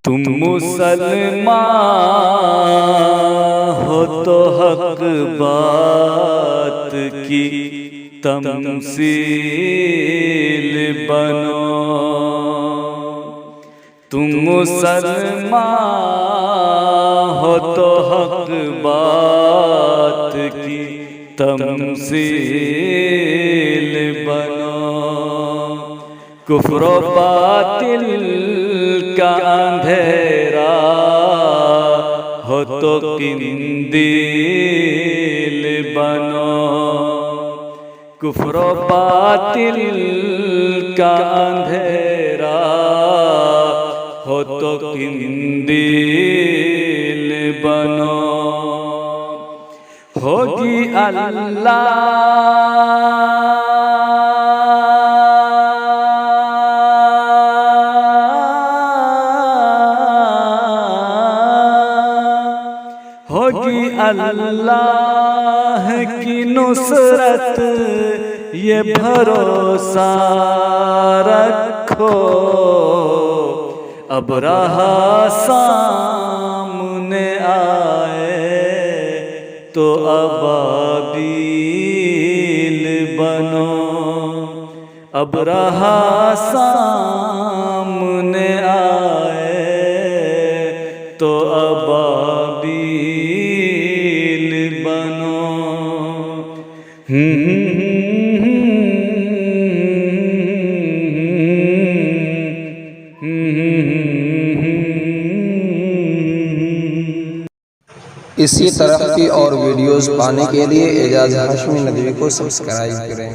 تم مسلمان ہو تو حق بات کی تمثیل بنو، تم مسلمان ہو تو حق بات کی تمثیل بنو، کفر و باطل کا اندھیرا ہو تو قندیل بنو، کفر و باطل کا اندھیرا ہو تو قندیل بنو، ہوگی اللہ کی نصرت یہ بھروسہ رکھو، ابرہہ سامنے آئے تو ابابیل بنو، ابرہہ سامنے آئے تو ابابیل بنو۔ اسی طرح کی اور ویڈیوز پانے کے لیے اعجاز ہاشمی ندوی کو سبسکرائب کریں۔